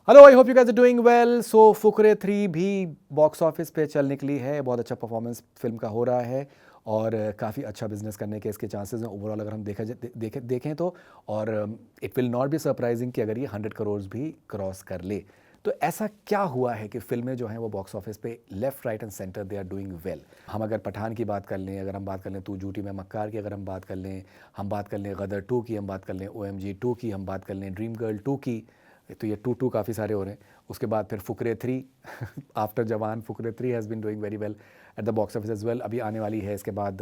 Hello, I hope you guys are doing well. So Fukrey 3 भी box office पे चल निकली है। बहुत अच्छा परफॉर्मेंस फिल्म का हो रहा है और काफ़ी अच्छा बिजनेस करने के इसके चांसेस हैं ओवरऑल अगर हम देखें तो। और it will not be surprising कि अगर ये 100 करोड़ भी क्रॉस कर ले। तो ऐसा क्या हुआ है कि फिल्में जो हैं वो बॉक्स ऑफिस पे left right and center they are doing well. हम अगर पठान की बात कर लें, अगर हम बात कर लें तू झूठी मैं मक्कार की, अगर हम बात कर लें, हम बात कर लें गदर 2 की, हम बात कर लें OMG 2 की, हम बात कर लें ड्रीम गर्ल 2 की, तो ये टू काफ़ी सारे हो रहे हैं। उसके बाद फिर Fukrey 3 after Jawan Fukrey 3 has been doing very well at the box office as well. अभी आने वाली है इसके बाद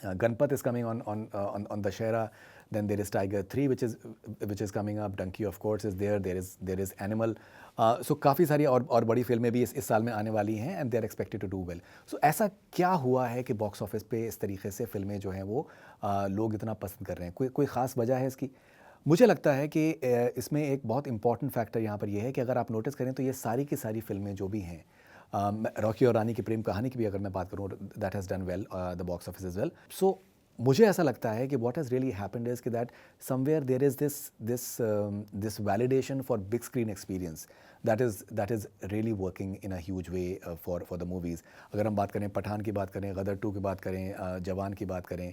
Ganapath is coming on Dussehra. then there is Tiger 3 which is coming up. Donkey of course is there is Animal. So काफ़ी सारी और बड़ी फिल्में भी इस साल में आने वाली हैं and they are expected to do well. So ऐसा क्या हुआ है कि बॉक्स ऑफिस पे इस तरीके से फिल्में जो हैं वो लोग इतना पसंद कर रहे हैं? कोई ख़ास वजह है इसकी? मुझे लगता है कि इसमें एक बहुत इंपॉर्टेंट फैक्टर यहाँ पर यह है कि अगर आप नोटिस करें तो ये सारी की सारी फिल्में जो भी हैं, रॉकी और रानी की प्रेम कहानी की भी अगर मैं बात करूँ, that has done well the box office is well. So मुझे ऐसा लगता है कि what has really happened is कि that somewhere there is this validation for big screen experience that is really working in a huge way for the movies. अगर हम बात करें पठान की बात करें, गदर 2 की बात करें, जवान की बात करें,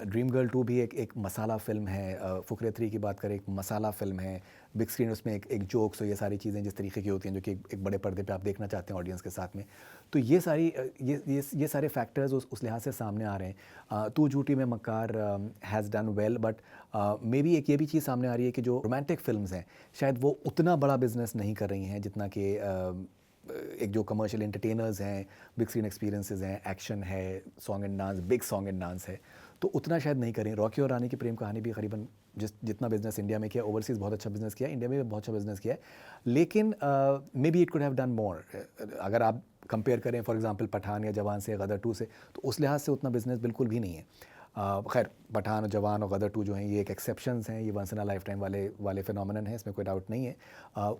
ड्रीम गर्ल 2 भी एक मसाला फिल्म है, फुकरे 3 की बात करें एक मसाला फिल्म है, बिग स्क्रीन उसमें एक जोक्स और ये सारी चीज़ें जिस तरीके की होती हैं जो कि एक बड़े पर्दे पे आप देखना चाहते हैं ऑडियंस के साथ में। तो ये सारी ये सारे फैक्टर्स उस लिहाज से सामने आ रहे हैं। तू झूठी में मक्कार has done well, but may be एक ये भी चीज़ सामने आ रही है कि जो रोमांटिक फिल्म्स हैं शायद वो उतना बड़ा बिजनेस नहीं कर रही हैं जितना कि एक जो कमर्शियल एंटरटेनर्स हैं, बिग स्क्रीन एक्सपीरियंसेस हैं, एक्शन है, song and dance, big song and dance है, तो उतना शायद नहीं करें। रॉकी और रानी की प्रेम कहानी भी करीबन जितना बिजनेस इंडिया में किया, ओवरसीज़ बहुत अच्छा बिजनेस किया, इंडिया में भी बहुत अच्छा बिजनेस किया है, लेकिन may be it could have done more. अगर आप कंपेयर करें फॉर एग्जांपल पठान या जवान से, गदर 2 से, तो उस लिहाज से उतना बिजनेस बिल्कुल भी नहीं है। खैर पठान और जवान और गदर 2 जो हैं ये एक एक्सेप्शंस हैं, ये once in a life time वाले फिनोमिनन हैं, इसमें कोई डाउट नहीं है।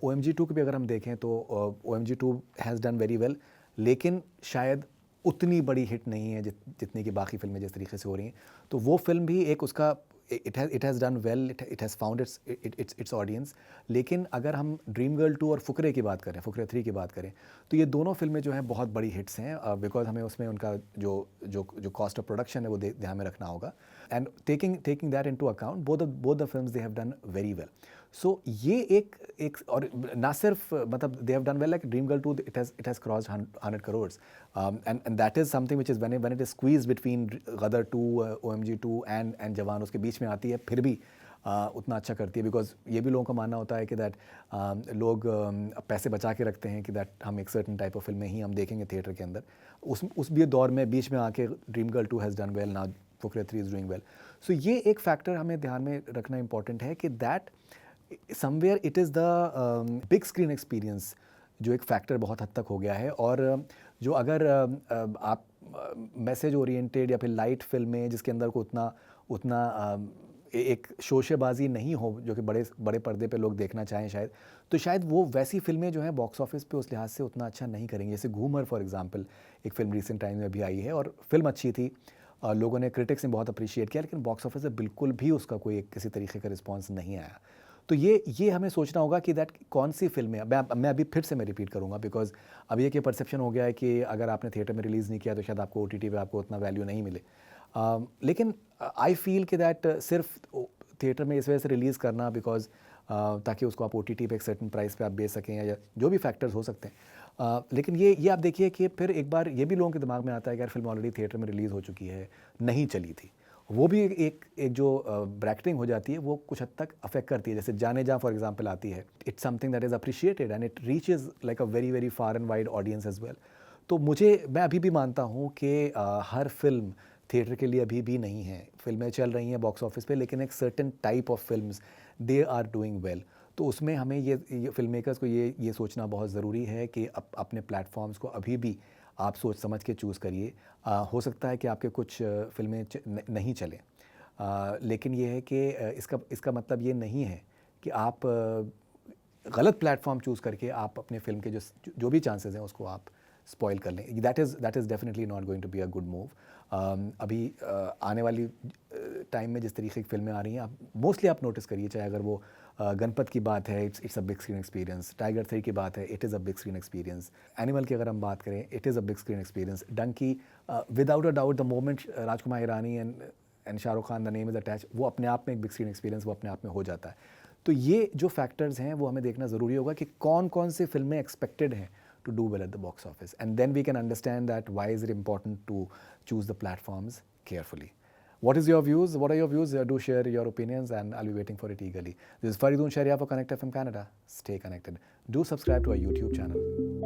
OMG 2 की भी अगर हम देखें तो OMG 2 has done very well, लेकिन शायद उतनी बड़ी हिट नहीं है जितनी कि बाकी फिल्में जिस तरीके से हो रही हैं। तो वो फिल्म भी एक उसका it has done well, it has found it's audience. लेकिन अगर हम ड्रीम गर्ल 2 और फुकरे की बात करें, फुकरे 3 की बात करें, तो ये दोनों फिल्में जो हैं बहुत बड़ी हिट्स हैं, बिकॉज हमें उसमें उनका जो कॉस्ट ऑफ प्रोडक्शन है वो ध्यान में रखना होगा। And taking that into account, both the films they have done very well. So ये एक और ना सिर्फ मतलब they have done well, like Dream Girl 2 it has crossed 100 crores, and that is something which is when it is squeeze between Gadar 2, OMG 2 and Jawan, उसके बीच में आती है, फिर भी उतना अच्छा करती है। बिकॉज ये भी लोगों का मानना होता है कि दैट लोग पैसे बचा के रखते हैं कि दैट हम एक सर्टन टाइप ऑफ फिल्में ही हम देखेंगे थिएटर के अंदर। उस भी दौर में बीच में आके Dream Girl 2 has done well, now Fukrey 3 is doing well. So ये एक फैक्टर हमें ध्यान में रखना इंपॉर्टेंट है कि that somewhere it is the big screen experience जो एक फैक्टर बहुत हद तक हो गया है। और जो अगर आप मैसेज ओरिएंटेड या फिर लाइट फिल्में जिसके अंदर को उतना एक शोशेबाजी नहीं हो जो कि बड़े बड़े पर्दे पे लोग देखना चाहें शायद, तो शायद वो वैसी फिल्में जो हैं बॉक्स ऑफिस पे उस लिहाज से उतना अच्छा नहीं करेंगे। जैसे घूमर फॉर एग्जांपल, एक फिल्म रिसेंट टाइम में भी आई है और फिल्म अच्छी थी, लोगों ने, क्रिटिक्स ने बहुत अप्रिशिएट किया, लेकिन बॉक्स ऑफिस से बिल्कुल भी उसका कोई किसी तरीके का रिस्पॉन्स नहीं आया। तो ये हमें सोचना होगा कि दैट कौन सी फिल्में, मैं अभी फिर से मैं रिपीट करूंगा, बिकॉज अभी एक ये परसेप्शन हो गया है कि अगर आपने थिएटर में रिलीज़ नहीं किया तो शायद आपको OTT पे आपको उतना वैल्यू नहीं मिले। लेकिन आई फील कि दैट सिर्फ थिएटर में इस वजह से रिलीज़ करना बिकॉज ताकि उसको आप OTT पे एक सर्टन प्राइस पे आप बेच सकें या जो भी फैक्टर्स हो सकते हैं, लेकिन ये आप देखिए कि फिर एक बार ये भी लोगों के दिमाग में आता है कि यार फिल्म ऑलरेडी थिएटर में रिलीज़ हो चुकी है, नहीं चली थी, वो भी एक जो ब्रैकेटिंग हो जाती है वो कुछ हद तक अफेक्ट करती है। जैसे जाने जा फॉर एग्जांपल आती है, it's something that is appreciated and it reaches like a very very far and wide audience as well. तो मैं अभी भी मानता हूँ कि हर फिल्म थिएटर के लिए अभी भी नहीं है। फिल्में चल रही हैं बॉक्स ऑफिस पे, लेकिन एक certain type of films they are doing well. तो उसमें हमें ये फिल्म मेकर्स को ये सोचना बहुत ज़रूरी है कि अपने प्लेटफॉर्म्स को अभी भी आप सोच समझ के चूज़ करिए। हो सकता है कि आपके कुछ फिल्में नहीं चलें, लेकिन ये है कि इसका मतलब ये नहीं है कि आप गलत प्लेटफॉर्म चूज़ करके आप अपने फिल्म के जो भी चांसेस हैं उसको आप स्पॉइल कर लें, that is definitely not going to be a good move. अभी आने वाली टाइम में जिस तरीके की फिल्में आ रही हैं, आप मोस्टली आप नोटिस करिए, चाहे अगर वो गणपत की बात है, it's a big screen experience, Tiger 3 की बात है, it is a big screen experience, Animal की अगर हम बात करें, it is a big screen experience, Dunki without a doubt the moment Rajkumar Hirani and Shahrukh Khan the name is attach, वो अपने आप में एक बिग स्क्रीन एक्सपीरियंस वो अपने आप में हो जाता है। तो ये जो फैक्टर्स हैं वो हमें देखना ज़रूरी होगा कि कौन कौन सी फिल्में एक्सपेक्टेड हैं to do well at the box office, and then we can understand that why is it important to choose the platforms carefully. What is your views? What are your views? Do share your opinions, and I'll be waiting for it eagerly. This is Faridun Sharia for Connect FM Canada. Stay connected. Do subscribe to our YouTube channel.